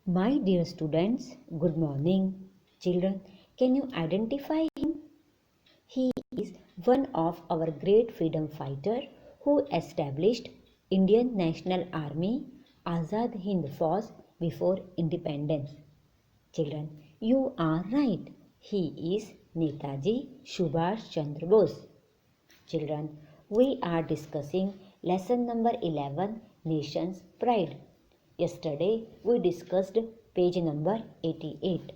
My dear students, good morning. Children, can you identify him? He is one of our great freedom fighter who established Indian National Army Azad Hind Force before independence. Children, you are right. He is Netaji Subhash Chandra Bose. Children, we are discussing lesson number 11, Nation's Pride. Yesterday we discussed page number 88.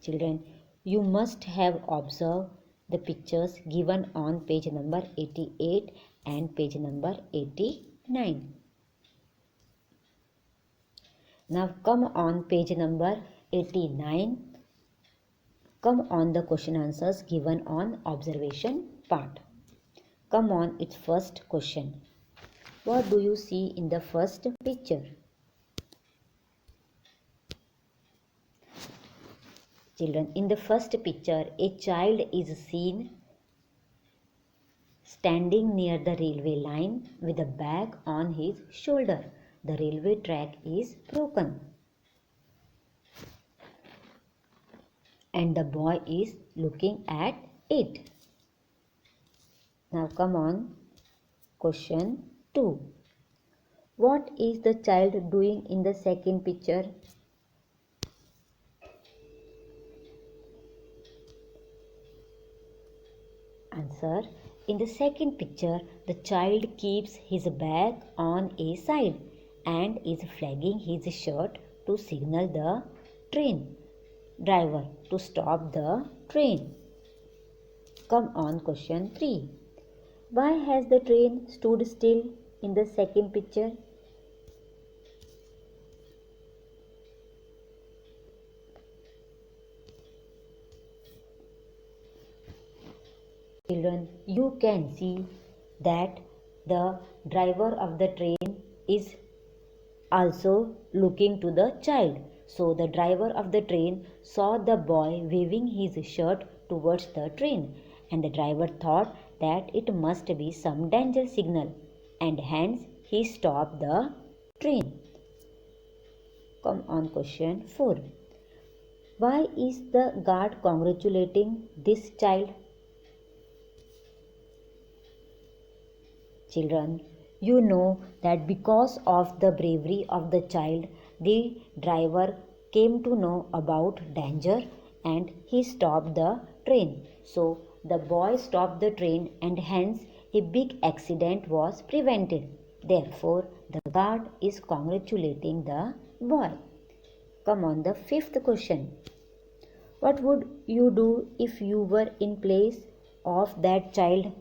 Children, you must have observed the pictures given on page number 88 and page number 89. Now come on page number 89. Come on the question answers given on observation part. Come on its first question. What do you see in the first picture? Children, in the first picture, a child is seen standing near the railway line with a bag on his shoulder. The railway track is broken and the boy is looking at it. Now come on, question 2. What is the child doing in the second picture? Answer. In the second picture, the child keeps his bag on a side and is flagging his shirt to signal the train driver to stop the train. Come on, question 3. Why has the train stood still in the second picture? Children, you can see that the driver of the train is also looking to the child. So the driver of the train saw the boy waving his shirt towards the train, and the driver thought that it must be some danger signal, and hence he stopped the train. Come on, question 4. Why is the guard congratulating this child? Children, you know that because of the bravery of the child, the driver came to know about danger and he stopped the train. So the boy stopped the train and hence a big accident was prevented. Therefore, the guard is congratulating the boy. Come on, the fifth question. What would you do if you were in place of that child?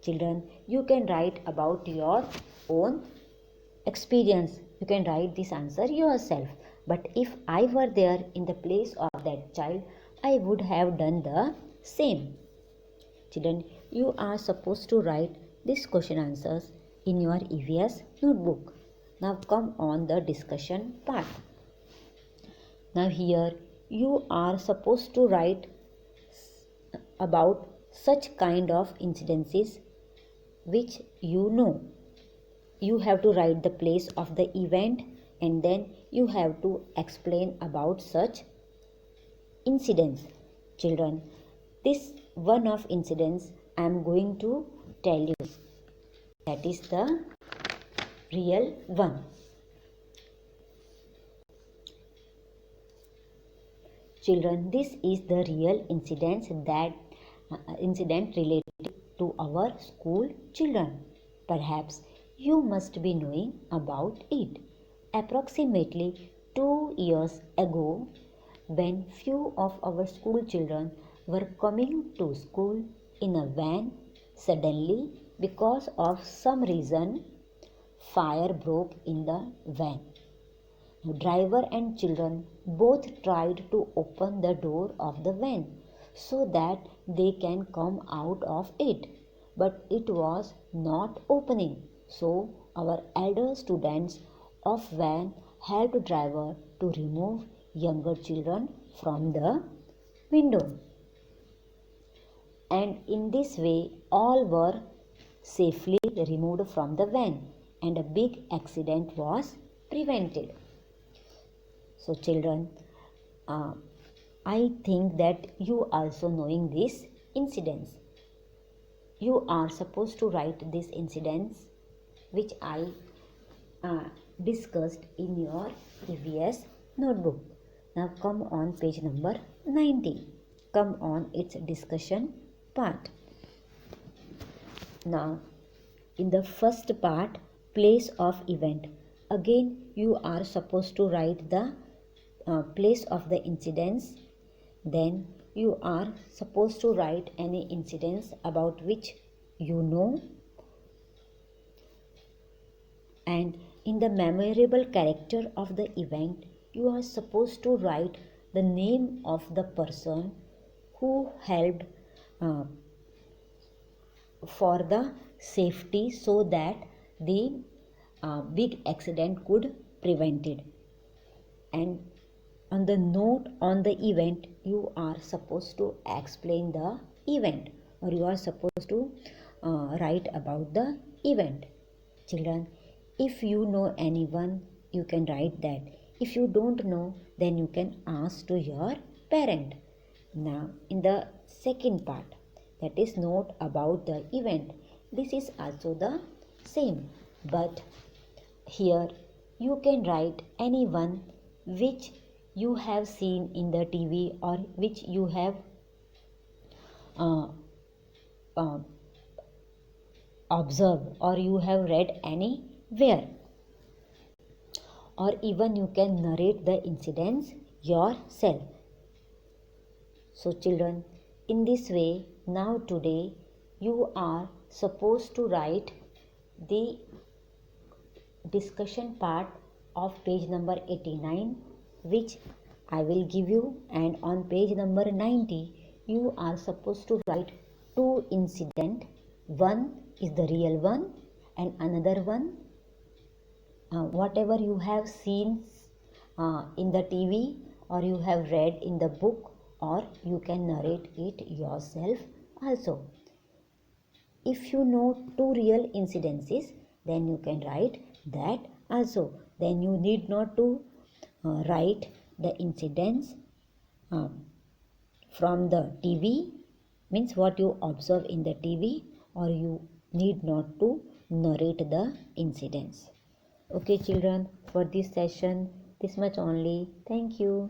Children, you can write about your own experience. You can write this answer yourself. But if I were there in the place of that child, I would have done the same. Children, you are supposed to write these question answers in your EVS notebook. Now come on the discussion part. Now here you are supposed to write about such kind of incidences which you know. You have to write the place of the event and then you have to explain about such incidents. Children, this one of incidents I am going to tell you. That is the real one. Children, this is the real incident related to our school children. Perhaps you must be knowing about it. Approximately 2 years ago, when few of our school children were coming to school in a van, suddenly, because of some reason, fire broke in the van. Driver and children both tried to open the door of the van so that they can come out of it, but it was not opening. So our elder students of van helped driver to remove younger children from the window, and in this way all were safely removed from the van and a big accident was prevented. So children, uh, I think that you also knowing this incidents. You are supposed to write this incidents which I uh, discussed in your EVS notebook. Now come on page number 90. Come on its discussion part. Now in the first part, place of event. Again you are supposed to write the place of the incidents. Then you are supposed to write any incidents about which you know, and in the memorable character of the event you are supposed to write the name of the person who helped uh, for the safety so that the big accident could prevented. And on the note on the event you are supposed to explain the event, or you are supposed to write about the event. Children, if you know anyone you can write that. If you don't know, then you can ask to your parent. Now in the second part, that is note about the event, this is also the same, but here you can write anyone which you have seen in the TV, or which you have uh, uh, observed, or you have read anywhere, or even you can narrate the incidents yourself. So children, in this way, now today you are supposed to write the discussion part of page number 89, which I will give you, and on page number 90 you are supposed to write two incident. One is the real one and another one whatever you have seen in the TV, or you have read in the book, or you can narrate it yourself also. If you know two real incidences, then you can write that also. Then you need not to write the incidents uh, from the TV, means what you observe in the TV, or you need not to narrate the incidents. Okay children, for this session this much only. Thank you.